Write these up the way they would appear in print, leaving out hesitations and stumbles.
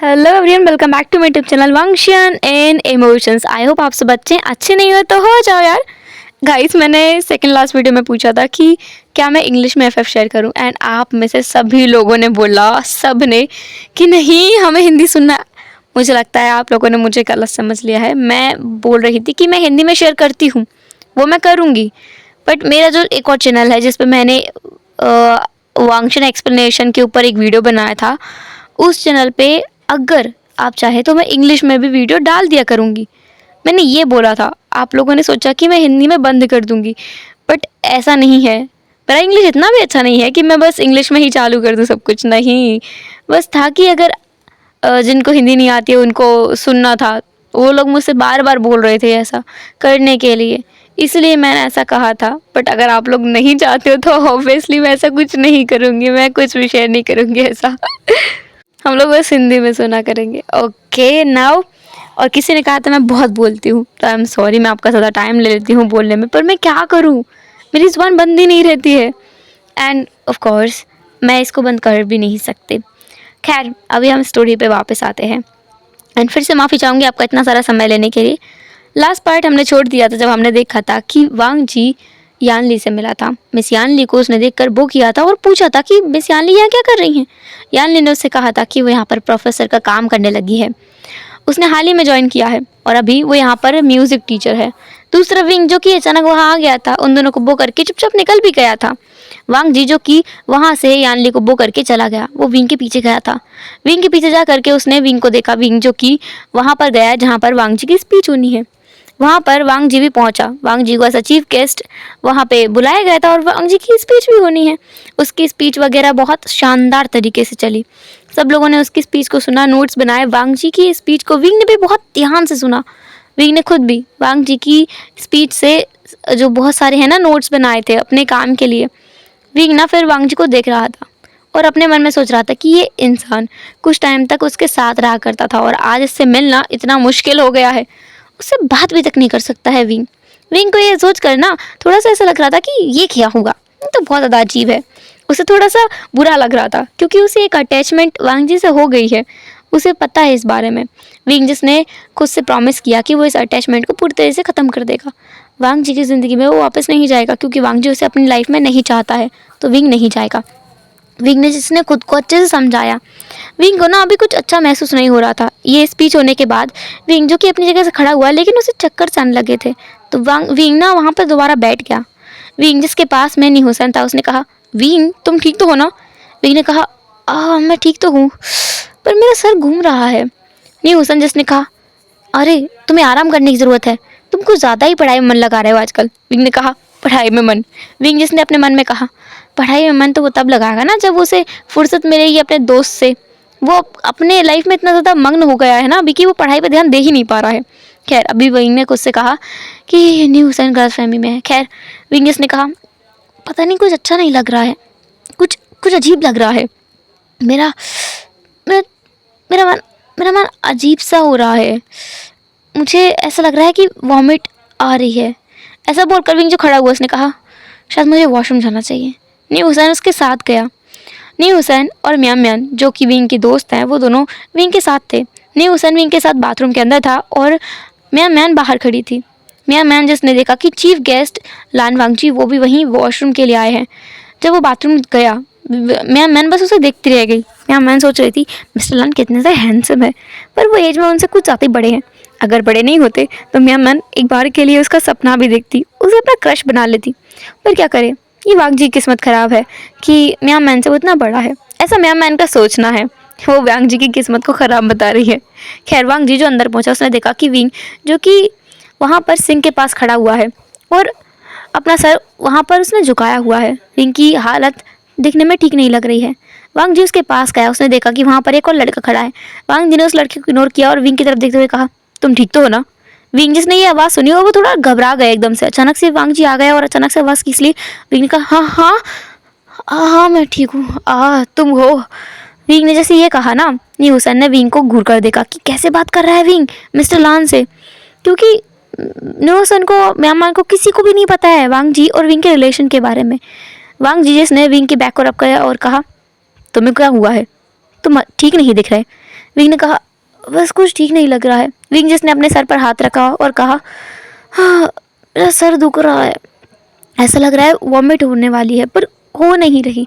Hello everyone, welcome back to my YouTube channel वांगशियन in emotions. I hope आप सब अच्छे नहीं हो तो हो जाओ यार। गाइस, मैंने सेकंड लास्ट वीडियो में पूछा था कि क्या मैं इंग्लिश में एफएफ शेयर करूं, एंड आप में से सभी लोगों ने बोला, सब ने, कि नहीं हमें हिंदी सुनना है। मुझे लगता है आप लोगों ने मुझे गलत समझ लिया है। मैं बोल रही थी कि मैं हिंदी में शेयर करती हूँ, वो मैं करूँगी, बट मेरा जो एक और चैनल है जिस पर मैंने वांगशियन एक्सप्लेनेशन के ऊपर एक वीडियो बनाया था, उस चैनल पे अगर आप चाहे तो मैं इंग्लिश में भी वीडियो डाल दिया करूँगी। मैंने ये बोला था। आप लोगों ने सोचा कि मैं हिंदी में बंद कर दूँगी, बट ऐसा नहीं है। मेरा इंग्लिश इतना भी अच्छा नहीं है कि मैं बस इंग्लिश में ही चालू कर दूँ सब कुछ। नहीं, बस था कि अगर जिनको हिंदी नहीं आती है उनको सुनना था। वो लोग मुझसे बार बार बोल रहे थे ऐसा करने के लिए, इसलिए मैंने ऐसा कहा था। बट अगर आप लोग नहीं चाहते हो तो ऑब्वियसली मैं ऐसा कुछ नहीं करूँगी, मैं कुछ भी शेयर नहीं करूँगी ऐसा। हम लोग बस हिंदी में सुना करेंगे। ओके नाउ, और किसी ने कहा था मैं बहुत बोलती हूँ, तो आई एम सॉरी, मैं आपका ज़्यादा टाइम ले लेती हूँ बोलने में, पर मैं क्या करूँ, मेरी ज़ुबान बंद ही नहीं रहती है। एंड ऑफ कोर्स मैं इसको बंद कर भी नहीं सकती। खैर, अभी हम स्टोरी पे वापस आते हैं, एंड फिर से माफ़ी चाहूँगी आपका इतना सारा समय लेने के लिए। लास्ट पार्ट हमने छोड़ दिया था जब हमने देखा था कि वांग जी यान ली से मिला था। मिस यान ली को उसने देखकर वो किया था और पूछा था कि मिस यान ली यहाँ क्या कर रही हैं। यान ली ने उससे कहा था कि वो यहाँ पर प्रोफेसर का काम करने लगी है। उसने हाल ही में ज्वाइन किया है और अभी वो यहाँ पर म्यूज़िक टीचर है। दूसरा विंग जो कि अचानक वहाँ आ गया था, उन दोनों को बो करके चुपचाप निकल भी गया था। वांग जी जो कि वहाँ से यान ली को बो करके चला गया, वो विंग के पीछे गया था। विंग के पीछे जा करके उसने विंग को देखा, विंग जो कि वहाँ पर गया है जहाँ पर वांग जी की स्पीच होनी है। वहाँ पर वांग जी भी पहुँचा। वांग जी को एज अ चीफ गेस्ट वहाँ पे बुलाया गया था और वांग जी की स्पीच भी होनी है। उसकी स्पीच वगैरह बहुत शानदार तरीके से चली। सब लोगों ने उसकी स्पीच को सुना, नोट्स बनाए। वांग जी की स्पीच को विंग ने भी बहुत ध्यान से सुना। विंग ने खुद भी वांग जी की स्पीच से जो बहुत सारे हैं ना नोट्स बनाए थे अपने काम के लिए। विंग ना फिर वांग जी को देख रहा था और अपने मन में सोच रहा था कि ये इंसान कुछ टाइम तक उसके साथ रहा करता था और आज इससे मिलना इतना मुश्किल हो गया है, उससे बात भी तक नहीं कर सकता है विंग। विंग को ये सोच कर ना थोड़ा सा ऐसा लग रहा था कि ये क्या होगा, ये तो बहुत ज़्यादा अजीब है। उसे थोड़ा सा बुरा लग रहा था क्योंकि उसे एक अटैचमेंट वांग जी से हो गई है, उसे पता है इस बारे में। विंग जिसने खुद से प्रॉमिस किया कि वो इस अटैचमेंट को पूरी तरह से ख़त्म कर देगा। वांग जी की ज़िंदगी में वो वापस नहीं जाएगा क्योंकि वांग जी उसे अपनी लाइफ में नहीं चाहता है, तो विंग नहीं जाएगा। विंग ने जिसने खुद को अच्छे से समझाया। विंग को ना अभी कुछ अच्छा महसूस नहीं हो रहा था। ये स्पीच होने के बाद विंग जो कि अपनी जगह से खड़ा हुआ, लेकिन उसे चक्कर से आने लगे थे, तो विंग ना वहाँ पर दोबारा बैठ गया। विंग जिसके पास में नी हुसैन था, उसने कहा, विंग तुम ठीक तो हो ना? विंग ने कहा, मैं ठीक तो हूँ, पर मेरा सर घूम रहा है। नी हुसैन जिसने कहा, अरे तुम्हें आराम करने की ज़रूरत है, तुम कुछ ज़्यादा ही पढ़ाई में मन लगा रहे हो आजकल। विंग ने कहा, पढ़ाई में मन? विंग जिसने अपने मन में कहा, पढ़ाई में मन तो वो तब लगाएगा ना जब उसे फुर्सत मिलेगी अपने दोस्त से। वो अपने लाइफ में इतना ज़्यादा मग्न हो गया है ना अभी कि वो पढ़ाई पे ध्यान दे ही नहीं पा रहा है। खैर, अभी विंग ने उससे कहा कि न्यू हुसैन गलतफहमी में है। खैर, विंग ने कहा, पता नहीं कुछ अच्छा नहीं लग रहा है, कुछ कुछ अजीब लग रहा है। मेरा मेरा मेरा मन मेरा मन अजीब सा हो रहा है। मुझे ऐसा लग रहा है कि वॉमिट आ रही है। ऐसा बोलकर विंग जो खड़ा हुआ उसने कहा, शायद मुझे वॉशरूम जाना चाहिए। न्यू हुसैन उसके साथ गया। न्यू हुसैन और म्यान म्यान जो कि विंग के दोस्त हैं, वो दोनों विंग के साथ थे। न्यू हुसैन विंग के साथ बाथरूम के अंदर था और म्यान म्यान बाहर खड़ी थी। म्यान म्यान जिसने देखा कि चीफ गेस्ट लान वांगजी वो भी वहीं वॉशरूम के लिए आए हैं। जब वो बाथरूम गया, म्यान म्यान बस उसे देखती रह गई। म्यान म्यान सोच रही थी, मिस्टर लान कितने ज़्यादा हैंडसम है, पर वो एज में उनसे कुछ ज़्यादा ही बड़े हैं। अगर बड़े नहीं होते तो म्यान म्यान एक बार के लिए उसका सपना भी देखती, उसे अपना क्रश बना लेती। पर क्या करे, ये वांग जी की किस्मत ख़राब है कि म्यान मैन से वो इतना बड़ा है, ऐसा म्यान मैन का सोचना है। वो वांग जी की किस्मत को ख़राब बता रही है। खैर, वांग जी जो अंदर पहुंचा, उसने देखा कि विंग जो कि वहाँ पर सिंक के पास खड़ा हुआ है और अपना सर वहाँ पर उसने झुकाया हुआ है। विंग की हालत दिखने में ठीक नहीं लग रही है। वांग जी उसके पास गया, उसने देखा कि वहाँ पर एक और लड़का खड़ा है। वांग जी ने उस लड़के को इग्नोर किया और विंग की तरफ देखते हुए कहा, तुम ठीक तो हो ना? विंग जिसने ये आवाज़ सुनी और वो थोड़ा घबरा गया एकदम से। अचानक से वांग जी आ गया और अचानक से आवाज़ किस लिए? विंग ने कहा, हाँ हाँ हाँ मैं ठीक हूँ, तुम हो? विंग ने जैसे ये कहा ना, न्यू हुसैन ने विंग को घूर कर देखा कि कैसे बात कर रहा है विंग मिस्टर लान से, क्योंकि न्यू हुसैन को म्यांमार को किसी को भी नहीं पता है वांग जी और विंग के रिलेशन के बारे में। वांग जी जिसने विंग के बैक को रख किया और कहा, तुम्हें क्या हुआ है, तुम ठीक नहीं दिख रहे। विंग ने कहा बस कुछ ठीक नहीं लग रहा है। विंग जिसने अपने सर पर हाथ रखा और कहा हाँ मेरा सर दुख रहा है, ऐसा लग रहा है वॉमिट होने वाली है पर हो नहीं रही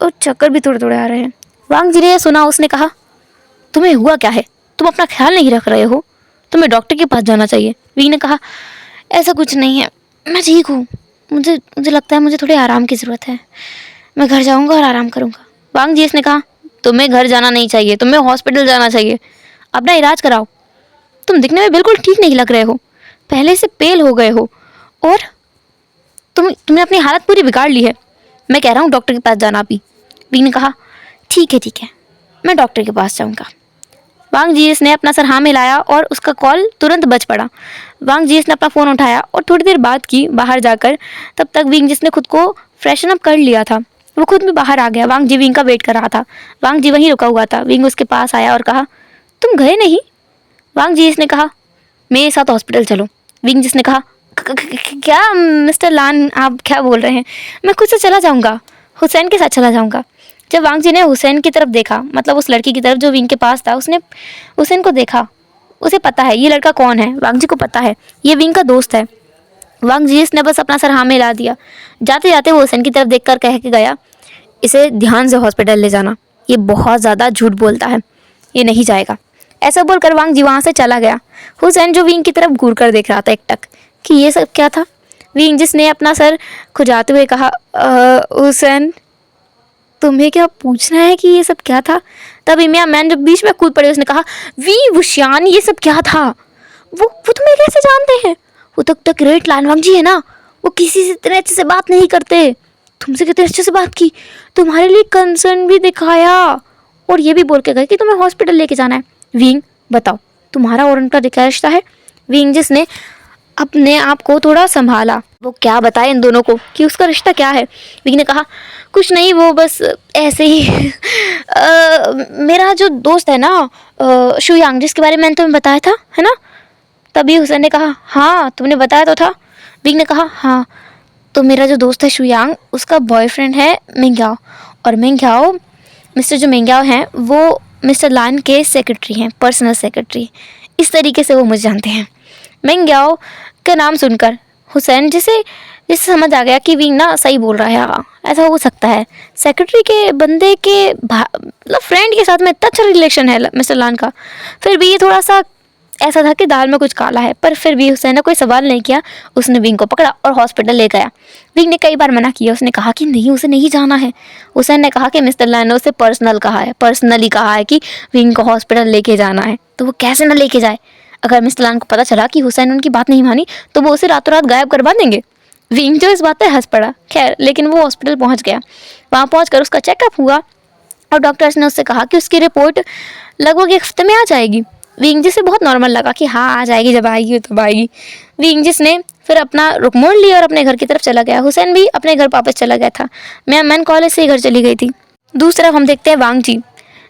और चक्कर भी थोड़े थोड़े आ रहे हैं। वांग जी ने सुना, उसने कहा तुम्हें हुआ क्या है, तुम अपना ख्याल नहीं रख रहे हो, तुम्हें डॉक्टर के पास जाना चाहिए। विंग ने कहा ऐसा कुछ नहीं है, मैं ठीक हूँ, मुझे लगता है मुझे थोड़े आराम की ज़रूरत है, मैं घर जाऊँगा और आराम करूँगा। वांग जी ने कहा तुम्हें घर जाना नहीं चाहिए, तुम्हें हॉस्पिटल जाना चाहिए, अपना इलाज कराओ, तुम दिखने में बिल्कुल ठीक नहीं लग रहे हो, पहले से पेल हो गए हो और तुमने अपनी हालत पूरी बिगाड़ ली है, मैं कह रहा हूँ डॉक्टर के पास जाना अभी। विंग ने कहा ठीक है, मैं डॉक्टर के पास जाऊँगा। वांग जीएस ने अपना सर हाँ मिलाया और उसका कॉल तुरंत बज पड़ा। वांग जीएस ने अपना फ़ोन उठाया और थोड़ी देर बात की बाहर जाकर। तब तक विंग जिसने खुद को फ्रेशन अप कर लिया था, वो खुद भी बाहर आ गया। वांग जी विंग का वेट कर रहा था। वांग जी वहीं रुका हुआ था। विंग उसके पास आया और कहा तुम गए नहीं? वांग जीएस ने कहा मेरे साथ हॉस्पिटल चलो। विंग जिसने कहा क्या मिस्टर लान आप क्या बोल रहे हैं, मैं खुद से चला जाऊँगा, हुसैन के साथ चला जाऊँगा। जब वांग जी ने हुसैन की तरफ देखा, मतलब उस लड़की की तरफ जो विंग के पास था, उसने हुसैन को देखा। उसे पता है ये लड़का कौन है, वांग जी को पता है ये विंग का दोस्त है। वांग जी ने बस अपना सर हाँ में हिला दिया। जाते जाते वो हुसैन की तरफ देखकर कह के गया इसे ध्यान से हॉस्पिटल ले जाना, ये बहुत ज़्यादा झूठ बोलता है, ये नहीं जाएगा। ऐसा बोलकर वांग जी वहाँ से चला गया। हुसैन जो विंग की तरफ घूर कर देख रहा था एकटक कि ये सब क्या था। विंग जिसने अपना सर खुजाते हुए कहा हुसैन तुम्हें क्या पूछना है कि ये सब क्या था? तभी मियां मैन जब बीच में कूद पड़े, उसने कहा वी वुशियान ये सब क्या था? वो तुम्हें कैसे जानते हैं? वो तो ग्रेट लानवांग जी है ना, वो किसी से इतने अच्छे से बात नहीं करते। तुमसे कितने अच्छे से बात की, तुम्हारे लिए कंसर्न भी दिखाया और ये भी बोल के गए कि तुम्हें हॉस्पिटल लेके जाना है। विंग बताओ तुम्हारा और उनका क्या रिश्ता है? विंग जिसने अपने आप को थोड़ा संभाला, वो क्या बताए इन दोनों को कि उसका रिश्ता क्या है। विंग ने कहा कुछ नहीं, वो बस ऐसे ही मेरा जो दोस्त है ना शुयांग, जिसके बारे में मैंने तुम्हें बताया था है ना। तभी हुसैन ने कहा हाँ तुमने बताया तो था। विंग ने कहा हाँ, तो मेरा जो दोस्त है शुयांग, उसका बॉयफ्रेंड है मिंग्याओ, और मिंग्याओ मिस्टर जो मिंग्याओ हैं वो मिस्टर लान के सेक्रेटरी हैं, पर्सनल सेक्रेटरी। इस तरीके से वो मुझे जानते हैं। मिंग्याओ का नाम सुनकर हुसैन जिसे समझ आ गया कि विंग ना सही बोल रहा है। हाँ ऐसा हो सकता है, सेक्रेटरी के बंदे के मतलब फ्रेंड के साथ में इतना अच्छा रिलेशन है मिस्टर लान का, फिर भी ये थोड़ा सा ऐसा था कि दाल में कुछ काला है। पर फिर भी हुसैन ने कोई सवाल नहीं किया, उसने विंग को पकड़ा और हॉस्पिटल ले गया। विंग ने कई बार मना किया, उसने कहा कि नहीं उसे नहीं जाना है। हुसैन ने कहा कि मिस्टर लान ने उसे पर्सनली कहा है कि विंग को हॉस्पिटल लेके जाना है, तो वो कैसे ना लेके जाए। अगर मिस्टर लान को पता चला कि हुसैन उनकी बात नहीं मानी तो वो उसे रातों रात गायब करवा देंगे। विंग जो इस बात पर हंस पड़ा। खैर लेकिन वो हॉस्पिटल पहुंच गया। वहाँ पहुंचकर उसका चेकअप हुआ और डॉक्टर्स ने उससे कहा कि उसकी रिपोर्ट लगभग 1 हफ्ते में आ जाएगी। विंग जिसे बहुत नॉर्मल लगा कि हाँ आ जाएगी, जब आएगी तब आएगी। विंग जिसने फिर अपना रुख मोड़ लिया और अपने घर की तरफ चला गया। हुसैन भी अपने घर वापस चला गया था। मैं कॉलेज से ही घर चली गई थी। दूसरी तरफ हम देखते हैं वांग जी,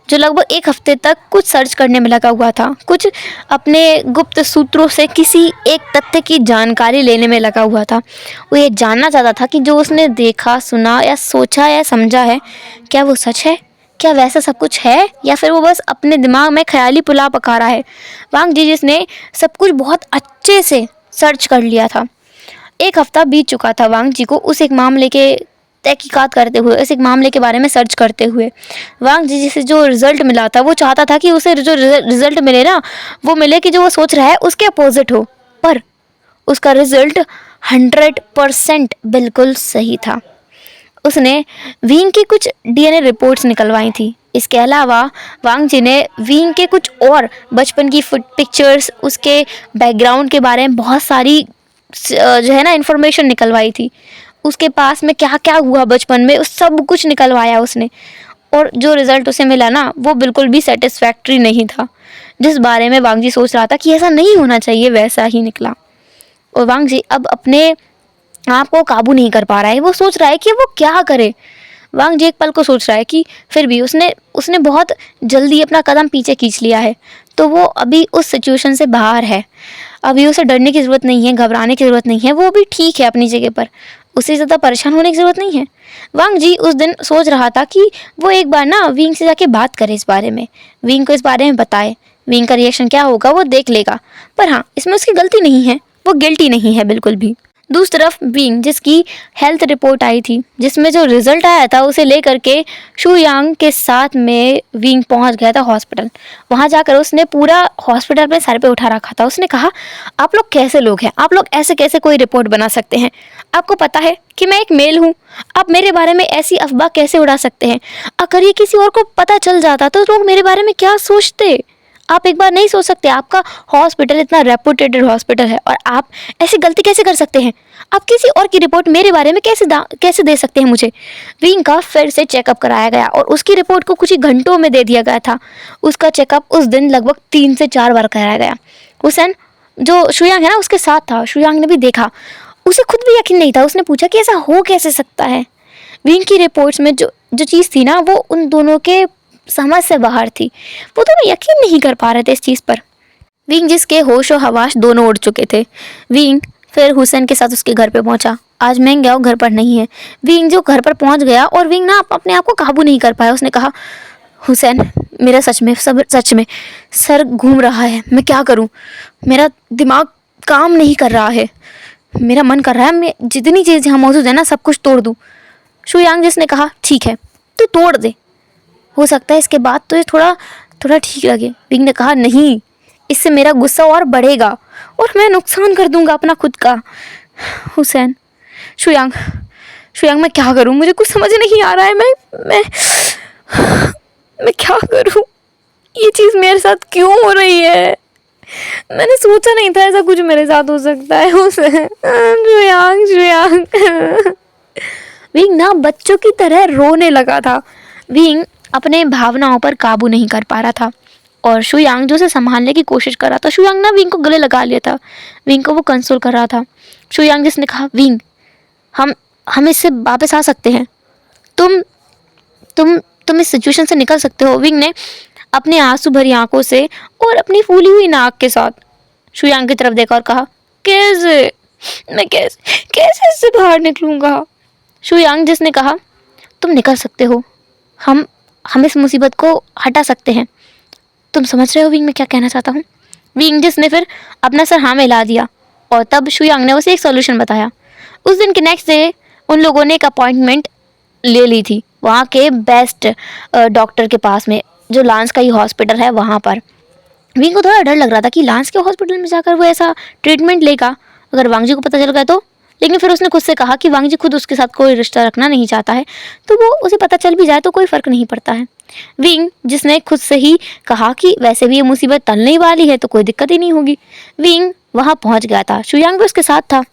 जो लगभग 1 हफ्ते तक कुछ सर्च करने में लगा हुआ था, कुछ अपने गुप्त सूत्रों से किसी एक तथ्य की जानकारी लेने में लगा हुआ था। वो ये जानना चाहता था कि जो उसने देखा, सुना या सोचा या समझा है, क्या वो सच है, क्या वैसा सब कुछ है, या फिर वो बस अपने दिमाग में ख्याली पुलाव पका रहा है। वांग जी जिसने सब कुछ बहुत अच्छे से सर्च कर लिया था। 1 हफ्ता बीत चुका था वांग जी को उस एक मामले के तहकीकात करते हुए, इस एक मामले के बारे में सर्च करते हुए। वांग जी जिसे जो रिजल्ट मिला था, वो चाहता था कि उसे जो रिजल्ट मिले ना, वो मिले कि जो वो सोच रहा है उसके अपोजिट हो, पर उसका रिजल्ट 100% बिल्कुल सही था। उसने विंग की कुछ डीएनए रिपोर्ट्स निकलवाई थी। इसके अलावा वांग जी ने विंग के कुछ और बचपन की पिक्चर्स, उसके बैकग्राउंड के बारे में बहुत सारी जो है ना इन्फॉर्मेशन निकलवाई थी। उसके पास में क्या क्या हुआ बचपन में, उस सब कुछ निकलवाया उसने। और जो रिज़ल्ट उसे मिला ना, वो बिल्कुल भी सेटिस्फैक्ट्री नहीं था। जिस बारे में वांग जी सोच रहा था कि ऐसा नहीं होना चाहिए, वैसा ही निकला। और वांग जी अब अपने आप को काबू नहीं कर पा रहा है। वो सोच रहा है कि वो क्या करे। वांग जी एक पल को सोच रहा है कि फिर भी उसने बहुत जल्दी अपना कदम पीछे खींच लिया है, तो वो अभी उस सिचुएशन से बाहर है। अभी उसे डरने की ज़रूरत नहीं है, घबराने की ज़रूरत नहीं है, वो भी ठीक है अपनी जगह पर। उससे ज़्यादा परेशान होने की ज़रूरत नहीं है। वांग जी उस दिन सोच रहा था कि वो एक बार ना विंग से जाके बात करे इस बारे में, विंग को इस बारे में बताए। विंग का रिएक्शन क्या होगा वो देख लेगा। पर हाँ, इसमें उसकी गलती नहीं है, वो गिल्टी नहीं है बिल्कुल भी। दूसरी तरफ विंग, जिसकी हेल्थ रिपोर्ट आई थी, जिसमें जो रिजल्ट आया था, उसे लेकर के शू यांग के साथ में विंग पहुंच गया था हॉस्पिटल। वहां जाकर उसने पूरा हॉस्पिटल अपने सर पे उठा रखा था। उसने कहा, आप लोग कैसे लोग हैं, आप लोग ऐसे कैसे कोई रिपोर्ट बना सकते हैं? आपको पता है कि मैं एक मेल हूँ, आप मेरे बारे में ऐसी अफवाह कैसे उड़ा सकते हैं? अगर ये किसी और को पता चल जाता तो लोग मेरे बारे में क्या सोचते? आप एक बार नहीं सोच सकते? आपका हॉस्पिटल इतना रेपुटेटेड हॉस्पिटल है और आप ऐसी गलती कैसे कर सकते हैं? आप किसी और की रिपोर्ट मेरे बारे में कैसे दे सकते हैं मुझे? विंग का फिर से चेकअप कराया गया और उसकी रिपोर्ट को कुछ ही घंटों में दे दिया गया था। उसका चेकअप उस दिन लगभग 3 से 4 बार कराया गया। हुसैन, जो शुयांग है ना, उसके साथ था। शुयांग ने भी देखा, उसे खुद भी यकीन नहीं था। उसने पूछा कि ऐसा हो कैसे सकता है? विंग की रिपोर्ट्स में जो जो चीज़ थी ना, वो उन दोनों के समझ से बाहर थी। वो दोनों यकीन नहीं कर पा रहे थे इस चीज़ पर। विंग, जिसके होश और हवास दोनों उड़ चुके थे, विंग फिर हुसैन के साथ उसके घर पे पहुंचा। आज मैं गया, घर पर नहीं है। विंग जो घर पर पहुंच गया और विंग ना अपने आप को काबू नहीं कर पाया। उसने कहा, हुसैन, मेरा सच में सर घूम रहा है, मैं क्या करूं? मेरा दिमाग काम नहीं कर रहा है। मेरा मन कर रहा है मैं जितनी चीज़ यहाँ मौजूद है ना, सब कुछ तोड़ दूं। शू यांग जिसने कहा, ठीक है, तू तोड़ दे, हो सकता है इसके बाद तो ये थोड़ा ठीक लगे। विंग ने कहा, नहीं, इससे मेरा गुस्सा और बढ़ेगा और मैं नुकसान कर दूंगा अपना खुद का। हुसैन, शुयांग, मैं क्या करूं? मुझे कुछ समझ नहीं आ रहा है। मैं क्या करूं? ये चीज़ मेरे साथ क्यों हो रही है? मैंने सोचा नहीं था ऐसा कुछ मेरे साथ हो सकता है। हुसैन, शुयांग। विंग ना बच्चों की तरह रोने लगा था। विंग अपने भावनाओं पर काबू नहीं कर पा रहा था और शुयांग जो उसे संभालने की कोशिश कर रहा था। शुयांग ना विंग को गले लगा लिया था, विंग को वो कंसोल कर रहा था। शुयांग जिसने कहा, विंग, हम इससे वापस आ सकते हैं। तुम तुम इस सिचुएशन से निकल सकते हो। विंग ने अपने आंसू भरी आंखों से और अपनी फूली हुई नाक के साथ शुयांग की तरफ देखा और कहा, कैसे? मैं कैसे इससे बाहर निकलूंगा? शुयांग जिसने कहा, तुम निकल सकते हो, हम इस मुसीबत को हटा सकते हैं। तुम समझ रहे हो विंग मैं क्या कहना चाहता हूँ? विंग जिसने फिर अपना सर हाँ में हिला दिया और तब शुयांग ने उसे एक सॉल्यूशन बताया। उस दिन के नेक्स्ट डे उन लोगों ने एक अपॉइंटमेंट ले ली थी वहाँ के बेस्ट डॉक्टर के पास में, जो लांस का ही हॉस्पिटल है वहाँ पर। विंग को थोड़ा डर लग रहा था कि लांस के हॉस्पिटल में जाकर वो ऐसा ट्रीटमेंट लेगा, अगर वांग जी को पता चल गया तो। लेकिन फिर उसने खुद से कहा कि वांग जी खुद उसके साथ कोई रिश्ता रखना नहीं चाहता है, तो वो उसे पता चल भी जाए तो कोई फ़र्क नहीं पड़ता है। विंग जिसने खुद से ही कहा कि वैसे भी ये मुसीबत टलने ही वाली है तो कोई दिक्कत ही नहीं होगी। विंग वहाँ पहुँच गया था, शुयांग भी उसके साथ था।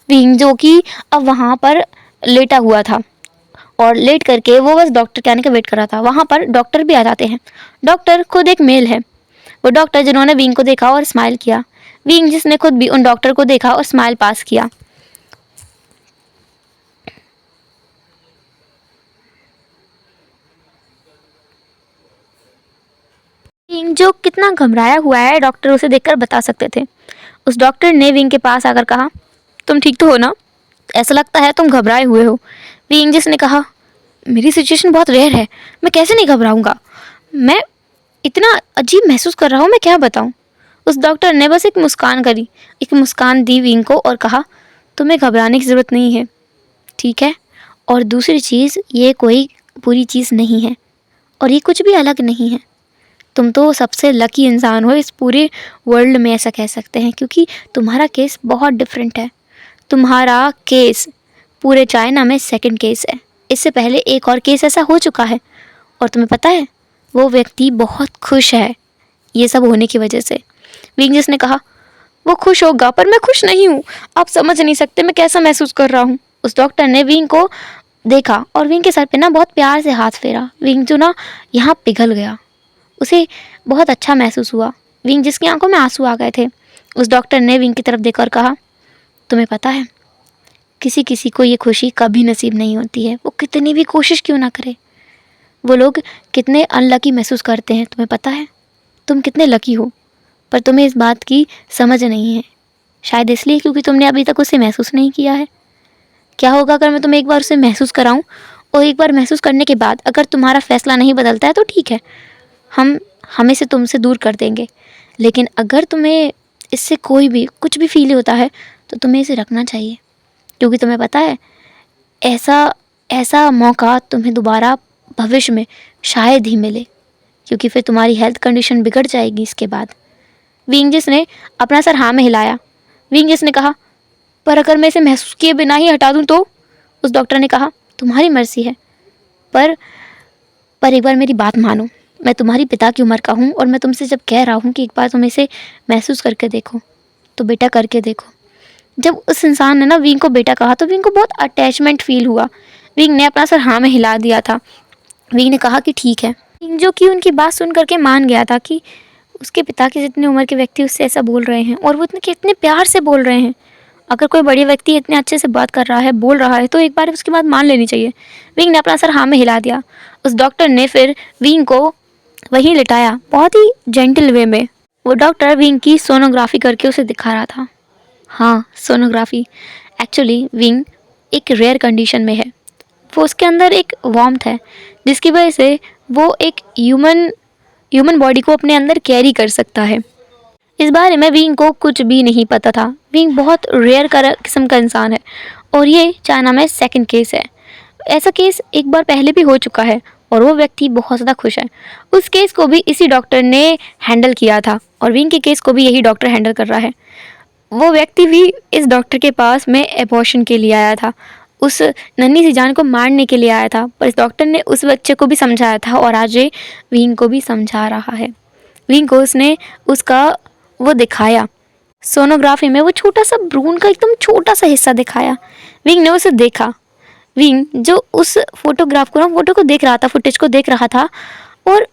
विंग जो कि अब वहाँ पर लेटा हुआ था और लेट करके वो बस डॉक्टर के आने का वेट कर रहा था। वहाँ पर डॉक्टर भी आ जाते हैं। डॉक्टर खुद एक मेल है। वो डॉक्टर जिन्होंने विंग को देखा और स्माइल किया, विंग जिसने खुद भी उन डॉक्टर को देखा और स्माइल पास किया। विंग जो कितना घबराया हुआ है डॉक्टर उसे देखकर बता सकते थे। उस डॉक्टर ने विंग के पास आकर कहा, तुम ठीक तो हो ना? ऐसा लगता है तुम घबराए हुए हो। विंग जिसने कहा, मेरी सिचुएशन बहुत रेयर है, मैं कैसे नहीं घबराऊंगा, मैं इतना अजीब महसूस कर रहा हूँ, मैं क्या बताऊँ। उस डॉक्टर ने बस एक मुस्कान करी, एक मुस्कान दी विंग को और कहा, तुम्हें घबराने की ज़रूरत नहीं है, ठीक है? और दूसरी चीज़, ये कोई बुरी चीज़ नहीं है और ये कुछ भी अलग नहीं है। तुम तो सबसे लकी इंसान हो इस पूरे वर्ल्ड में, ऐसा कह सकते हैं, क्योंकि तुम्हारा केस बहुत डिफरेंट है। तुम्हारा केस पूरे चाइना में सेकंड केस है। इससे पहले एक और केस ऐसा हो चुका है और तुम्हें पता है वो व्यक्ति बहुत खुश है ये सब होने की वजह से। विंग जिसने कहा, वो खुश होगा पर मैं खुश नहीं हूँ, आप समझ नहीं सकते मैं कैसा महसूस कर रहा हूँ। उस डॉक्टर ने विंग को देखा और विंग के सर पे ना बहुत प्यार से हाथ फेरा। विंग जो ना यहाँ पिघल गया, उसे बहुत अच्छा महसूस हुआ। विंग जिसकी आंखों में आंसू आ गए थे। उस डॉक्टर ने विंग की तरफ देखकर कहा, तुम्हें पता है किसी किसी को ये खुशी कभी नसीब नहीं होती है, वो कितनी भी कोशिश क्यों ना करे। वो लोग कितने अनलकी महसूस करते हैं, तुम्हें पता है? तुम कितने लकी हो, पर तुम्हें इस बात की समझ नहीं है, शायद इसलिए क्योंकि तुमने अभी तक उसे महसूस नहीं किया है। क्या होगा अगर मैं तुम्हें एक बार उसे महसूस कराऊं, और एक बार महसूस करने के बाद अगर तुम्हारा फैसला नहीं बदलता है तो ठीक है, हम इसे तुमसे दूर कर देंगे। लेकिन अगर तुम्हें इससे कोई भी कुछ भी फील होता है तो तुम्हें इसे रखना चाहिए, क्योंकि तुम्हें पता है ऐसा ऐसा मौका तुम्हें दोबारा भविष्य में शायद ही मिले, क्योंकि फिर तुम्हारी हेल्थ कंडीशन बिगड़ जाएगी इसके बाद। विंगजिस ने अपना सर हाँ में हिलाया। विंगजिस ने कहा, पर अगर मैं इसे महसूस किए बिना ही हटा दूं तो? उस डॉक्टर ने कहा, तुम्हारी मर्जी है, पर एक बार मेरी बात मानो। मैं तुम्हारी पिता की उम्र का हूँ और मैं तुमसे जब कह रहा हूँ कि एक बार तुम इसे महसूस करके देखो, तो बेटा करके देखो। जब उस इंसान ने ना विंग को बेटा कहा तो विंग को बहुत अटैचमेंट फील हुआ। विंग ने अपना सर हाँ में हिला दिया था। विंग ने कहा कि ठीक है। विंग जो कि उनकी बात सुन करके मान गया था कि उसके पिता की जितनी उम्र के व्यक्ति उससे ऐसा बोल रहे हैं और वो कितने प्यार से बोल रहे हैं। अगर कोई बड़ी व्यक्ति इतने अच्छे से बात कर रहा है, बोल रहा है, तो एक बार उसकी बात मान लेनी चाहिए। विंग ने अपना सर हाँ में हिला दिया। उस डॉक्टर ने फिर विंग को वहीं लिटाया, बहुत ही जेंटल वे में। वो डॉक्टर विंग की सोनोग्राफी करके उसे दिखा रहा था। हाँ, सोनोग्राफी। एक्चुअली विंग एक रेयर कंडीशन में है। वो उसके अंदर एक वार्मथ है जिसकी वजह से वो एक ह्यूमन बॉडी को अपने अंदर कैरी कर सकता है। इस बारे में विंग को कुछ भी नहीं पता था। विंग बहुत रेयर किस्म का इंसान है और ये चाइना में सेकंड केस है। ऐसा केस एक बार पहले भी हो चुका है और वो व्यक्ति बहुत ज़्यादा खुश है। उस केस को भी इसी डॉक्टर ने हैंडल किया था और विंग के केस को भी यही डॉक्टर हैंडल कर रहा है। वो व्यक्ति भी इस डॉक्टर के पास में एबॉर्शन के लिए आया था, उस नन्ही सी जान को मारने के लिए आया था, पर इस डॉक्टर ने उस बच्चे को भी समझाया था और आज ये विंग को भी समझा रहा है। विंग को उसने उसका वो दिखाया सोनोग्राफी में, वो छोटा सा भ्रूण का एकदम छोटा सा हिस्सा दिखाया। विंग ने उसे देखा। विंग जो उस फोटो को देख रहा था, फुटेज को देख रहा था और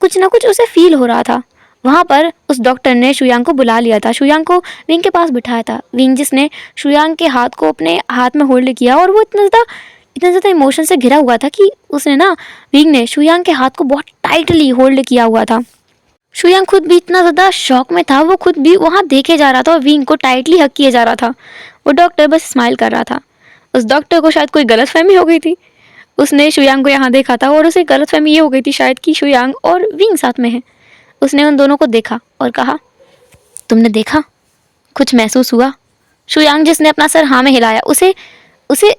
कुछ ना कुछ उसे फील हो रहा था। वहाँ पर उस डॉक्टर ने शुयांग को बुला लिया था, शुयांग को विंग के पास बिठाया था। विंग जिसने शुयांग के हाथ को अपने हाथ में होल्ड किया और वो इतना ज़्यादा इमोशन से घिरा हुआ था कि उसने ना विंग ने शुयांग के हाथ को बहुत टाइटली होल्ड किया हुआ था। शुयांग खुद भी इतना ज़्यादा शॉक में था, वो खुद भी वहाँ देखे जा रहा था और विंग को टाइटली हक किए जा रहा था। वो डॉक्टर बस स्माइल कर रहा था। उस डॉक्टर को शायद कोई गलतफहमी हो गई थी। उसने शुयांग को यहाँ देखा था और उसे गलतफहमी ये हो गई थी शायद कि शुयांग और विंग साथ में है। उसने उन दोनों को देखा और कहा, तुमने देखा, कुछ महसूस हुआ? शुयांग जिसने अपना सर हाँ में हिलाया, उसे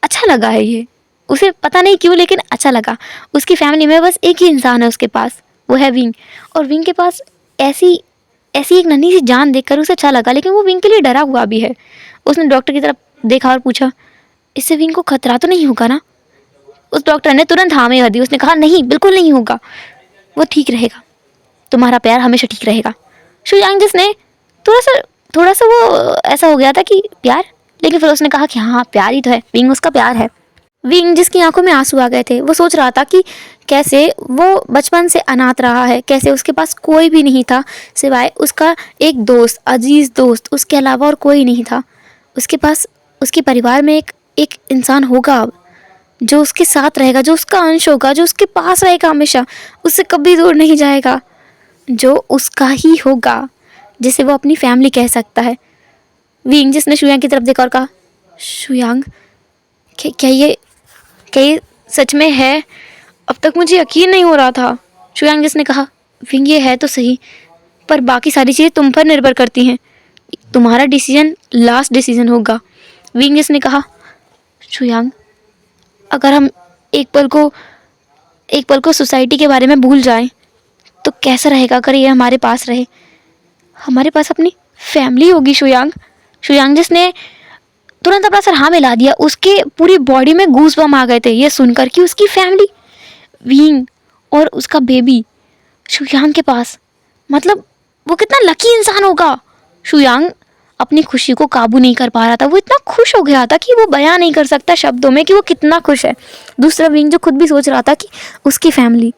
अच्छा लगा है ये, उसे पता नहीं क्यों लेकिन अच्छा लगा। उसकी फैमिली में बस एक ही इंसान है उसके पास, वो है विंग। और विंग के पास ऐसी एक नन्ही सी जान देखकर उसे अच्छा लगा, लेकिन वो विंग के लिए डरा हुआ भी है। उसने डॉक्टर की तरफ देखा और पूछा, इससे विंग को खतरा तो नहीं होगा ना? उस डॉक्टर ने तुरंत हाँ में दी। उसने कहा, नहीं, बिल्कुल नहीं होगा, वो ठीक रहेगा, तुम्हारा प्यार हमेशा ठीक रहेगा। शुयांग जिसने थोड़ा सा वो ऐसा हो गया था कि प्यार, लेकिन फिर उसने कहा कि हाँ, प्यार ही तो है, विंग उसका प्यार है। विंग जिसकी आंखों में आंसू आ गए थे, वो सोच रहा था कि कैसे वो बचपन से अनाथ रहा है, कैसे उसके पास कोई भी नहीं था सिवाय उसका एक दोस्त, अजीज दोस्त, उसके अलावा और कोई नहीं था। उसके पास उसके परिवार में एक इंसान होगा अब, जो उसके साथ रहेगा, जो उसका अंश होगा, जो उसके पास रहेगा हमेशा, उससे कभी दूर नहीं जाएगा, जो उसका ही होगा, जिसे वो अपनी फैमिली कह सकता है। विंग जिसने शुयांग की तरफ देखा और कहा, शुयांग, क्या ये सच में है? अब तक मुझे यकीन नहीं हो रहा था। शुयांग जिसने कहा, विंग ये है तो सही, पर बाकी सारी चीज़ें तुम पर निर्भर करती हैं, तुम्हारा डिसीजन लास्ट डिसीजन होगा। विंग जिसने कहा, शुयांग, अगर हम एक पल को सोसाइटी के बारे में भूल जाएं तो कैसा रहेगा? अगर ये हमारे पास रहे, हमारे पास अपनी फैमिली होगी। शुयांग जिसने तुरंत अपना सर हाँ मिला दिया। उसके पूरी बॉडी में गूज़बम्प आ गए थे ये सुनकर कि उसकी फैमिली, विंग और उसका बेबी शुयांग के पास, मतलब वो कितना लकी इंसान होगा। शुयांग अपनी खुशी को काबू नहीं कर पा रहा था। वो इतना खुश हो गया था कि वो बयां नहीं कर सकता शब्दों में कि वो कितना खुश है। दूसरा विंग जो खुद भी सोच रहा था कि उसकी फैमिली,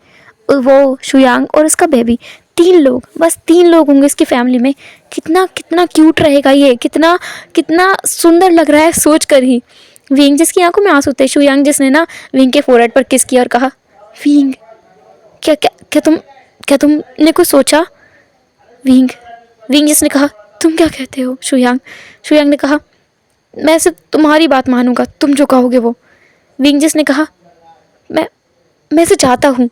वो शुयांग और उसका बेबी, 3 लोग, बस 3 लोग होंगे इसकी फैमिली में। कितना क्यूट रहेगा ये, कितना सुंदर लग रहा है सोच कर ही। विंग जिसकी आंखों में आंसू थे, शुयांग जिसने ना विंग के फोरहेड पर किस किया और कहा, विंग, क्या तुमने कुछ सोचा? विंग जिसने कहा, तुम क्या कहते हो? शुयांग ने कहा, मैं सिर्फ तुम्हारी बात मानूंगा, तुम जो कहोगे वो। विंग ने कहा, मैं इसे चाहता हूँ,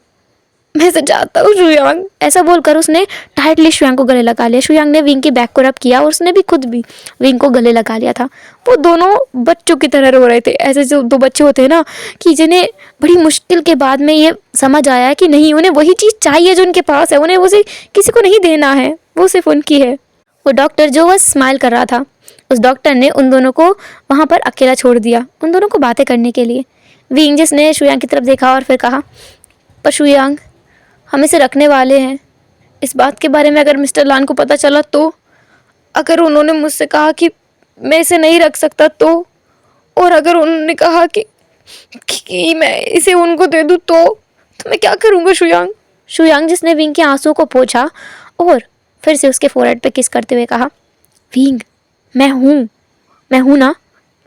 मैं इसे चाहता हूँ शुयांग। ऐसा बोलकर उसने टाइटली शुयांग को गले लगा लिया। शुयांग ने विंग के बैक को रब किया और उसने भी खुद भी विंग को गले लगा लिया था। वो दोनों बच्चों की तरह रो रहे थे, ऐसे जो दो बच्चे होते हैं ना कि जिन्हें बड़ी मुश्किल के बाद में ये समझ आया है कि नहीं, उन्हें वही चीज़ चाहिए जो उनके पास है, उन्हें उसे किसी को नहीं देना है, वो सिर्फ उनकी है। वो डॉक्टर जो बस स्माइल कर रहा था, उस डॉक्टर ने उन दोनों को वहाँ पर अकेला छोड़ दिया, उन दोनों को बातें करने के लिए। विंग ने शुयांग की तरफ देखा और फिर कहा, पर शुयांग, हम इसे रखने वाले हैं। इस बात के बारे में अगर मिस्टर लान को पता चला तो, अगर उन्होंने मुझसे कहा कि मैं इसे नहीं रख सकता तो, और अगर उन्होंने कहा कि मैं इसे उनको दे दूँ तो मैं क्या करूँगा शुयांग। शुयांग जिसने विंग के आंसुओं को पोंछा और फिर से उसके फोरहेड पे किस करते हुए कहा, विंग, मैं हूँ ना,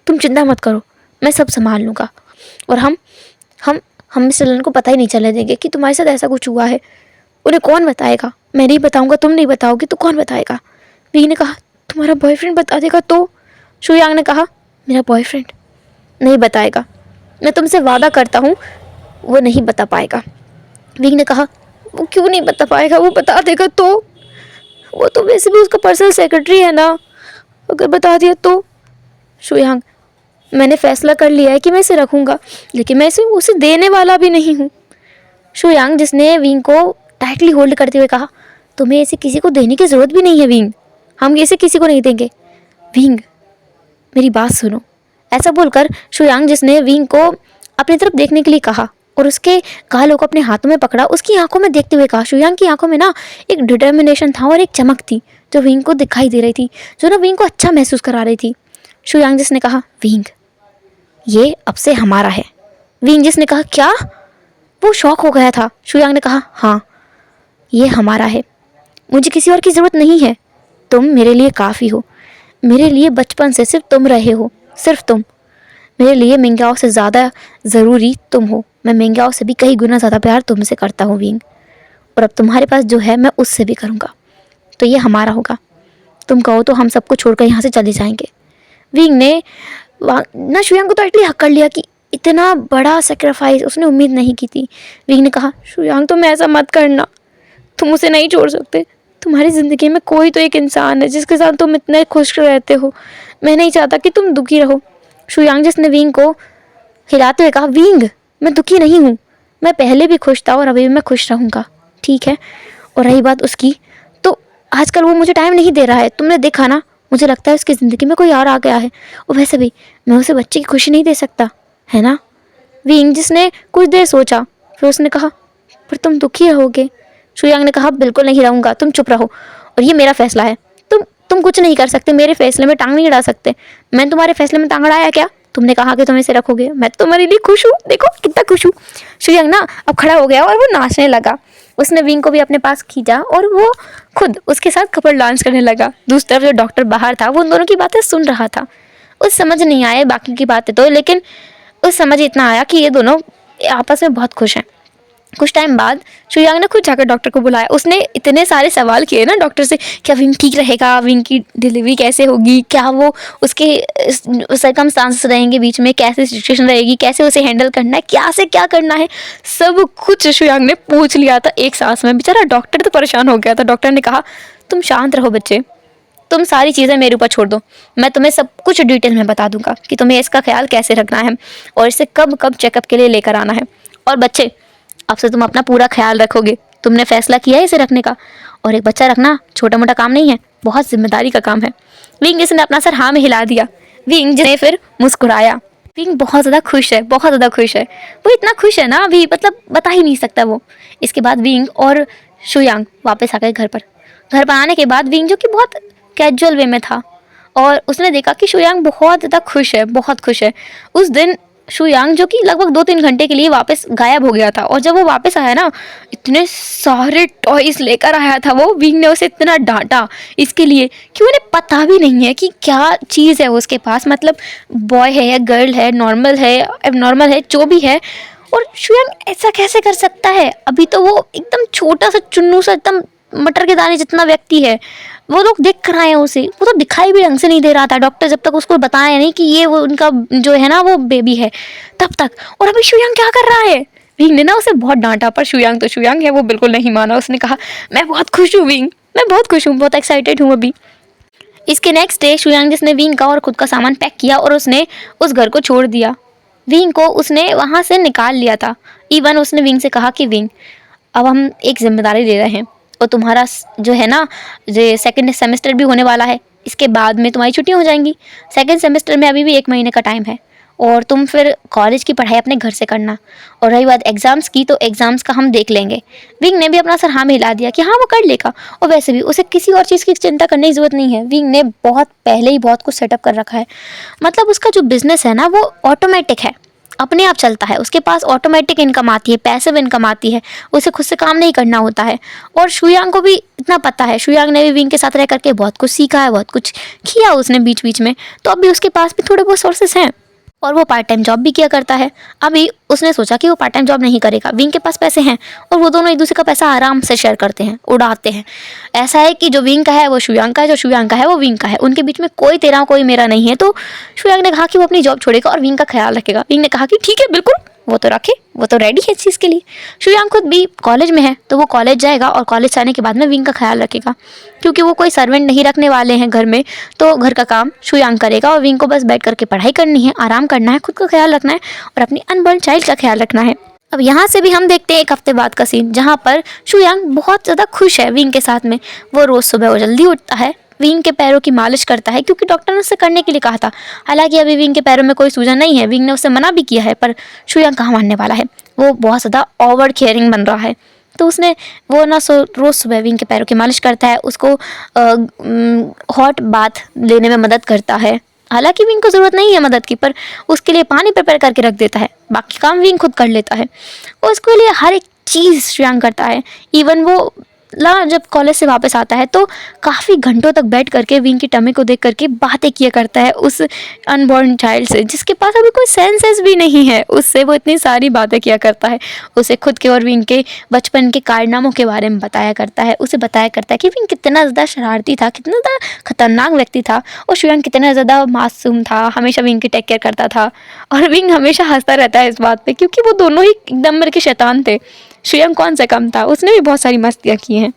तुम चिंता मत करो, मैं सब संभाल लूँगा। और हम मिस्टर लन को पता ही नहीं चलने देंगे कि तुम्हारे साथ ऐसा कुछ हुआ है। उन्हें कौन बताएगा? मैं नहीं बताऊंगा, तुम नहीं बताओगे तो कौन बताएगा? विंग ने कहा, तुम्हारा बॉयफ्रेंड बता देगा तो? शुयांग ने कहा, मेरा बॉयफ्रेंड नहीं बताएगा, मैं तुमसे वादा करता हूँ वो नहीं बता पाएगा। विंग ने कहा, वो क्यों नहीं बता पाएगा? वो बता देगा तो? वो तो वैसे भी उसका पर्सनल सेक्रेटरी है ना, अगर बता दिया तो? शुयांग, मैंने फैसला कर लिया है कि मैं इसे रखूँगा, लेकिन मैं इसे उसे देने वाला भी नहीं हूँ। शुयांग जिसने विंग को टाइटली होल्ड करते हुए कहा, तुम्हें इसे किसी को देने की ज़रूरत भी नहीं है विंग, हम इसे किसी को नहीं देंगे। विंग, मेरी बात सुनो। ऐसा बोलकर शुयांग जिसने विंग को अपनी तरफ देखने के लिए कहा और उसके गालों को अपने हाथों में पकड़ा, उसकी आंखों में देखते हुए कहा। शुयांग की आंखों में ना एक डिटर्मिनेशन था और एक चमक थी जो विंग को दिखाई दे रही थी, जो ना विंग को अच्छा महसूस करा रही थी। शुयांग जिसने कहा, विंग, ये अब से हमारा है। विंग जिसने कहा, क्या? वो शॉक हो गया था। शुयांग ने कहा, हाँ, ये हमारा है, मुझे किसी और की ज़रूरत नहीं है, तुम मेरे लिए काफ़ी हो, मेरे लिए बचपन से सिर्फ तुम रहे हो, सिर्फ तुम। मेरे लिए मिंग्याओ से ज़्यादा ज़रूरी तुम हो, मैं मिंग्याओ से भी कई गुना ज़्यादा प्यार तुमसे करता हूँ विंग, और अब तुम्हारे पास जो है मैं उससे भी करूँगा, तो ये हमारा होगा। तुम कहो तो हम सबको छोड़कर यहाँ से चले जाएंगे। विंग ने ना शुयांग को तो एटली हक कर लिया कि इतना बड़ा सेक्रीफाइस उसने उम्मीद नहीं की थी। विंग ने कहा, शुयांग तुम ऐसा मत करना, तुम उसे नहीं छोड़ सकते, तुम्हारी ज़िंदगी में कोई तो एक इंसान है जिसके साथ तुम इतने खुश रहते हो, मैं नहीं चाहता कि तुम दुखी रहो। शुयांग जिसने विंग को हिलाते हुए कहा, विंग, मैं दुखी नहीं हूँ, मैं पहले भी खुश था और अभी भी मैं खुश रहूँगा, ठीक है? और रही बात उसकी, तो आजकल वो मुझे टाइम नहीं दे रहा है, तुमने देखा ना, मुझे लगता है उसकी ज़िंदगी में कोई और आ गया है, और वैसे भी मैं उसे बच्चे की खुशी नहीं दे सकता, है ना? विंग जिसने कुछ देर सोचा, फिर उसने कहा, पर तुम दुखी रहोगे? शुयांग ने कहा, बिल्कुल नहीं रहूँगा, तुम चुप रहो, और ये मेरा फैसला है, तुम कुछ नहीं कर सकते, मेरे फैसले में टांग नहीं अड़ा सकते। मैं तुम्हारे फैसले में टांग अड़ाया क्या? तुमने कहा कि तुम इसे रखोगे, मैं तो तुम्हारे लिए खुश हूँ, देखो कितना खुश हूँ। शुयांग ना अब खड़ा हो गया और वो नाचने लगा। उसने विंग को भी अपने पास खींचा और वो खुद उसके साथ कपल डांस करने लगा। दूसरी तरफ जो डॉक्टर बाहर था वो उन दोनों की बातें सुन रहा था। उस समझ नहीं आए बाकी की बातें तो, लेकिन उस समझ इतना आया कि ये दोनों आपस में बहुत खुश हैं। कुछ टाइम बाद शुयांग ने खुद जाकर डॉक्टर को बुलाया। उसने इतने सारे सवाल किए ना डॉक्टर से, क्या विंग ठीक रहेगा, विंग की डिलीवरी कैसे होगी, क्या वो उसके सर्कमस्टांसेस रहेंगे बीच में, कैसे सिचुएशन रहेगी, कैसे उसे हैंडल करना है, क्या से क्या करना है, सब कुछ शुयांग ने पूछ लिया था एक सांस में। बेचारा डॉक्टर तो परेशान हो गया था। डॉक्टर ने कहा, तुम शांत रहो बच्चे, तुम सारी चीज़ें मेरे ऊपर छोड़ दो, मैं तुम्हें सब कुछ डिटेल में बता दूंगा कि तुम्हें इसका ख्याल कैसे रखना है और इसे कब कब चेकअप के लिए लेकर आना है। और बच्चे, अब से तुम अपना पूरा ख्याल रखोगे, तुमने फैसला किया है इसे रखने का, और एक बच्चा रखना छोटा मोटा काम नहीं है, बहुत जिम्मेदारी का काम है। विंग ने अपना सर हाँ में हिला दिया। विंग ने फिर मुस्कुराया। विंग बहुत ज़्यादा खुश है, बहुत ज़्यादा खुश है, वो इतना खुश है ना अभी, मतलब बता ही नहीं सकता वो। इसके बाद विंग और शुयांग वापस आ गए घर पर। घर पर आने के बाद विंग, जो कि बहुत कैजुअल वे में था, और उसने देखा कि शुयांग बहुत ज़्यादा खुश है, बहुत खुश है। उस दिन शुयांग, जो कि लगभग 2-3 घंटे के लिए वापस गायब हो गया था, और जब वो वापस आया ना, इतने सारे टॉयज लेकर आया था वो। विंग ने उसे इतना डांटा इसके लिए कि उन्हें पता भी नहीं है कि क्या चीज़ है उसके पास, मतलब बॉय है या गर्ल है, नॉर्मल है, एबनॉर्मल है, जो भी है। और शुयांग ऐसा कैसे कर सकता है? अभी तो वो एकदम छोटा सा चुन्नू सा एकदम मटर के दाने जितना व्यक्ति है, वो लोग देख कर आए हैं उसे, वो तो दिखाई भी ढंग से नहीं दे रहा था। डॉक्टर जब तक उसको बताया नहीं कि ये वो उनका जो है ना वो बेबी है, तब तक। और अभी शुयांग क्या कर रहा है, विंग ने ना उसे बहुत डांटा, पर शुयांग तो शुयांग है, वो बिल्कुल नहीं माना। उसने कहा मैं बहुत खुश हूँ विंग, मैं बहुत खुश हूँ, बहुत एक्साइटेड हूँ अभी। इसके नेक्स्ट डे शुयांग जिसने विंग का और खुद का सामान पैक किया और उसने उस घर को छोड़ दिया। विंग को उसने वहाँ से निकाल लिया था। इवन उसने विंग से कहा कि विंग, अब हम एक जिम्मेदारी ले रहे हैं, और तुम्हारा जो है ना जो सेकंड सेमेस्टर भी होने वाला है, इसके बाद में तुम्हारी छुट्टियाँ हो जाएंगी। सेकंड सेमेस्टर में अभी भी 1 महीने का टाइम है, और तुम फिर कॉलेज की पढ़ाई अपने घर से करना। और रही बात एग्ज़ाम्स की, तो एग्ज़ाम्स का हम देख लेंगे। विंग ने भी अपना सर हाँ में हिला दिया कि हाँ वो कर लेगा, और वैसे भी उसे किसी और चीज़ की चिंता करने की ज़रूरत नहीं है। विंग ने बहुत पहले ही बहुत कुछ सेटअप कर रखा है। मतलब उसका जो बिज़नेस है ना वो ऑटोमेटिक है, अपने आप चलता है। उसके पास ऑटोमेटिक इनकम आती है, पैसिव इनकम आती है, उसे खुद से काम नहीं करना होता है। और शुयांग को भी इतना पता है, शुयांग ने भी विंग के साथ रह करके बहुत कुछ सीखा है, बहुत कुछ किया उसने बीच बीच में, तो अभी उसके पास भी थोड़े बहुत सोर्सेस हैं। और वो पार्ट टाइम जॉब भी किया करता है। अभी उसने सोचा कि वो पार्ट टाइम जॉब नहीं करेगा, विंग के पास पैसे हैं और वो दोनों एक दूसरे का पैसा आराम से शेयर करते हैं, उड़ाते हैं। ऐसा है कि जो विंग का है वो शुयांग का है, जो शुयांग का है वो विंग का है, उनके बीच में कोई तेरा कोई मेरा नहीं है। तो शुयांग ने कहा कि वो अपनी जॉब छोड़ेगा और विंग का ख्याल रखेगा। विंग ने कहा कि ठीक है बिल्कुल, वो तो रखे, वो तो रेडी है इस चीज़ के लिए। शुयांग खुद भी कॉलेज में है, तो वो कॉलेज जाएगा और कॉलेज से आने के बाद में विंग का ख्याल रखेगा, क्योंकि वो कोई सर्वेंट नहीं रखने वाले हैं घर में, तो घर का काम शुयांग करेगा और विंग को बस बैठ करके पढ़ाई करनी है, आराम करना है, खुद का ख्याल रखना है और अपनी अनबॉर्न चाइल्ड का ख्याल रखना है। अब यहाँ से भी हम देखते हैं 1 हफ्ते बाद का सीन, जहाँ पर शुयांग बहुत ज़्यादा खुश है विंग के साथ में। वो रोज़ सुबह वो जल्दी उठता है, विंग के पैरों की मालिश करता है, क्योंकि डॉक्टर ने उससे करने के लिए कहा था। हालांकि अभी विंग के पैरों में कोई सूजन नहीं है, विंग ने उससे मना भी किया है, पर शुयांग कहाँ मानने वाला है। वो बहुत ज़्यादा ओवर केयरिंग बन रहा है, तो उसने वो ना रोज़ सुबह विंग के पैरों की मालिश करता है, उसको हॉट बाथ लेने में मदद करता है। हालांकि विंग को ज़रूरत नहीं है मदद की, पर उसके लिए पानी प्रिपेयर करके रख देता है, बाकी काम विंग खुद कर लेता है। और उसके लिए हर एक चीज़ शुयांग करता है। इवन वो जब कॉलेज से वापस आता है तो काफ़ी घंटों तक बैठ करके विंग की टमी को देख करके बातें किया करता है उस अनबॉर्न चाइल्ड से, जिसके पास अभी कोई सेंसेस भी नहीं है। उससे वो इतनी सारी बातें किया करता है, उसे खुद के और विंग के बचपन के कारनामों के बारे में बताया करता है। उसे बताया करता है कि विंग कितना ज़्यादा शरारती था, कितना ज़्यादा खतरनाक व्यक्ति था, और शुयांग कितना ज़्यादा मासूम था, हमेशा विंग की टेक केयर करता था। और विंग हमेशा हंसता रहता है इस बात पर, क्योंकि वो दोनों ही एक नंबर के शैतान थे। शुयांग कौन सा कम था, उसने भी बहुत सारी मस्तियाँ की हैं।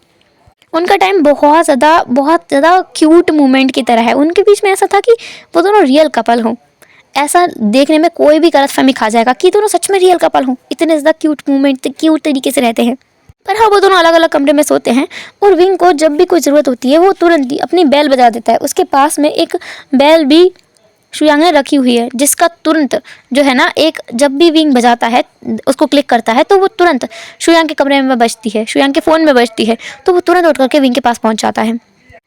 उनका टाइम बहुत ज़्यादा क्यूट मोमेंट की तरह है। उनके बीच में ऐसा था कि वो दोनों रियल कपल हों, ऐसा देखने में कोई भी गलतफहमी खा जाएगा कि दोनों सच में रियल कपल हों। इतने ज़्यादा क्यूट मोमेंट, क्यूट तरीके से रहते हैं। पर हाँ, वो दोनों अलग अलग कमरे में सोते हैं, और विंग को जब भी कोई ज़रूरत होती है वो तुरंत ही अपनी बेल बजा देता है। उसके पास में एक बेल भी शुयांग ने रखी हुई है, जिसका तुरंत जो है ना, एक जब भी विंग बजाता है उसको क्लिक करता है तो वो तुरंत शुयांग के कमरे में बजती है, शुयांग के फ़ोन में बजती है, तो वो तुरंत उठ करके विंग के पास पहुंच जाता है।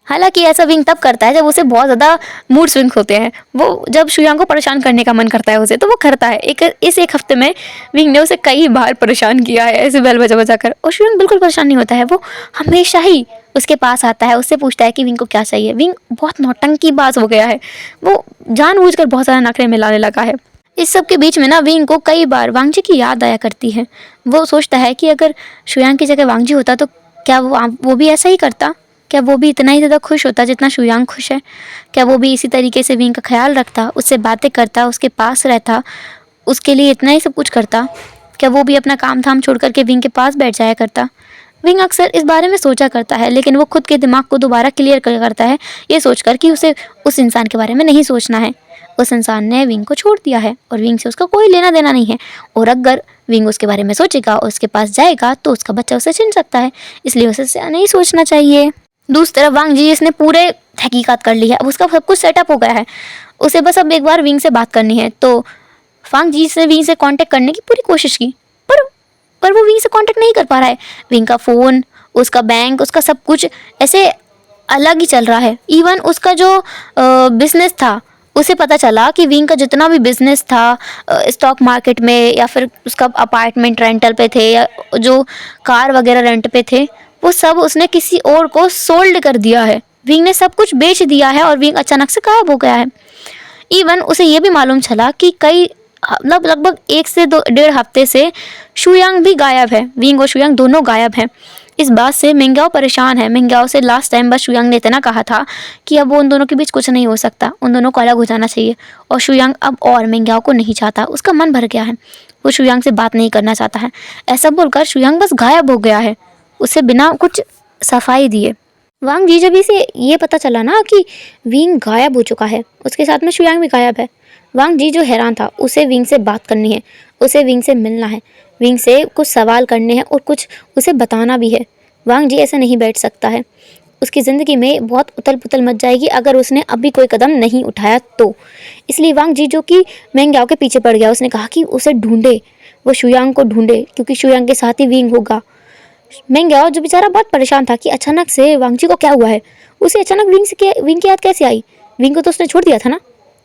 हालांकि ऐसा विंग तब करता है जब उसे बहुत ज़्यादा मूड स्विंग्स होते हैं। वो जब शुयांग को परेशान करने का मन करता है उसे, तो वो करता है। इस 1 हफ्ते में विंग ने उसे कई बार परेशान किया है ऐसे बेल बजा बजा कर, और शुयांग बिल्कुल परेशान नहीं होता है। वो हमेशा ही उसके पास आता है, उससे पूछता है कि विंग को क्या चाहिए। विंग बहुत नौटंकीबाज हो गया है, वो जानबूझकर बहुत ज़्यादा नखरे मिलाने लगा है। इस सब के बीच में ना विंग को कई बार वांगजी की याद आया करती है। वो सोचता है कि अगर शुयांग की जगह वांगजी होता तो क्या वो भी ऐसा ही करता, क्या वो भी इतना ही ज़्यादा खुश होता जितना शुयांग खुश है? क्या वो भी इसी तरीके से विंग का ख्याल रखता, उससे बातें करता, उसके पास रहता, उसके लिए इतना ही सब कुछ करता? क्या वो भी अपना काम धाम छोड़ करके विंग के पास बैठ जाया करता? विंग अक्सर इस बारे में सोचा करता है, लेकिन वो खुद के दिमाग को दोबारा क्लियर करता है, ये सोचकर कि उसे उस इंसान के बारे में नहीं सोचना है। उस इंसान ने विंग को छोड़ दिया है और विंग से उसका कोई लेना देना नहीं है, और अगर विंग उसके बारे में सोचेगा और उसके पास जाएगा तो उसका बच्चा उसे छीन सकता है, इसलिए उसे नहीं सोचना चाहिए। दूसरी तरफ वांगजी जिसने पूरे तहकीकात कर ली है, अब उसका सब कुछ सेटअप हो गया है, उसे बस अब एक बार विंग से बात करनी है। तो वांगजी से विंग से कांटेक्ट करने की पूरी कोशिश की, पर वो विंग से कांटेक्ट नहीं कर पा रहा है। विंग का फ़ोन, उसका बैंक, उसका सब कुछ ऐसे अलग ही चल रहा है। इवन उसका जो बिजनेस था, उसे पता चला कि विंग का जितना भी बिजनेस था स्टॉक मार्केट में, या फिर उसका अपार्टमेंट रेंटल पे थे, या जो कार वगैरह रेंट पे थे, वो सब उसने किसी और को सोल्ड कर दिया है। विंग ने सब कुछ बेच दिया है और विंग अचानक से गायब हो गया है। इवन उसे ये भी मालूम चला कि लगभग 1 से 1.5 हफ्ते से शुयांग भी गायब है। विंग और शुयांग दोनों गायब हैं। इस बात से मिंग्याओ परेशान है। मिंग्याओ से लास्ट टाइम बस शुयांग ने इतना कहा था कि अब वो उन दोनों के बीच कुछ नहीं हो सकता, उन दोनों को अलग हो जाना चाहिए। और शुयांग अब और मिंग्याओ को नहीं चाहता, उसका मन भर गया है, वो शुयांग से बात नहीं करना चाहता है। ऐसा बोलकर शुयांग बस गायब हो गया है, उसे बिना कुछ सफाई दिए। वांग जी जब इसे ये पता चला ना कि विंग गायब हो चुका है, उसके साथ में शुयांग भी गायब है, वांग जी जो हैरान था, उसे विंग से बात करनी है, उसे विंग से मिलना है, विंग से कुछ सवाल करने हैं और कुछ उसे बताना भी है। वांग जी ऐसे नहीं बैठ सकता है, उसकी ज़िंदगी में बहुत उथल पुथल मच जाएगी अगर उसने अभी कोई कदम नहीं उठाया तो। इसलिए वांग जी जो कि मिंग्याओ के पीछे पड़ गया, उसने कहा कि उसे ढूंढे, वो शुयांग को ढूंढे, क्योंकि शुयांग के साथ ही विंग होगा। मिंग्याओ जो बेचारा बहुत परेशान था कि अचानक से वांग जी को क्या हुआ है, उसे अचानक विंग की याद कैसे आई, विंग को तो उसने छोड़ दिया था ना,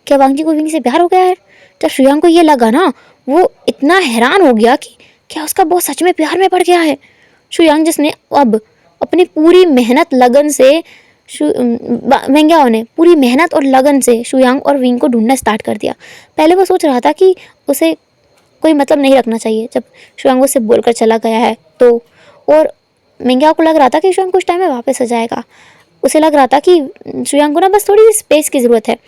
क्या वांग जी को विंग से प्यार हो गया है। जब शुयांग को ये लगा ना, वो इतना हैरान हो गया कि क्या उसका बॉस सच में प्यार में पड़ गया है। शुयांग जिसने अब अपनी पूरी मेहनत लगन से मिंग्याओ ने पूरी मेहनत और लगन से शुयांग और विंग को ढूंढना स्टार्ट कर दिया। पहले वो सोच रहा था कि उसे कोई मतलब नहीं रखना चाहिए जब शुयांग उससे बोलकर चला गया है तो, और मिंग्याओ को लग रहा था कि शुयांग कुछ टाइम में वापस आ जाएगा। उसे लग रहा था कि शुयांग को ना बस थोड़ी सी स्पेस की ज़रूरत है,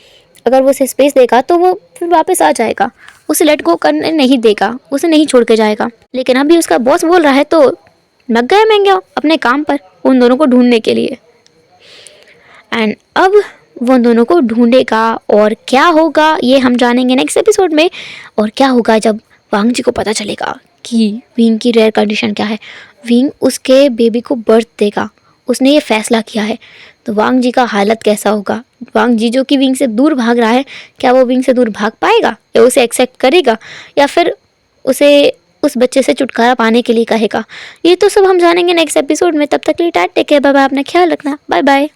अगर वो उसे स्पेस देगा तो वो फिर वापस आ जाएगा, उसे लेट गो करने नहीं देगा, उसे नहीं छोड़ के जाएगा। लेकिन अभी उसका बॉस बोल रहा है तो लग गया मिंग्याओ अपने काम पर उन दोनों को ढूंढने के लिए। एंड अब वो दोनों को ढूंढेगा और क्या होगा ये हम जानेंगे नेक्स्ट एपिसोड में। और क्या होगा जब वांग जी को पता चलेगा कि विंग की रेयर कंडीशन क्या है, विंग उसके बेबी को बर्थ देगा, उसने ये फैसला किया है, तो वांग जी का हालत कैसा होगा। वांग जी जो कि विंग से दूर भाग रहा है, क्या वो विंग से दूर भाग पाएगा या उसे एक्सेप्ट करेगा या फिर उसे उस बच्चे से छुटकारा पाने के लिए कहेगा। ये तो सब हम जानेंगे नेक्स्ट एपिसोड में। तब तक के लिए टेक केयर, बाय बाय, अपना ख्याल रखना, बाय बाय।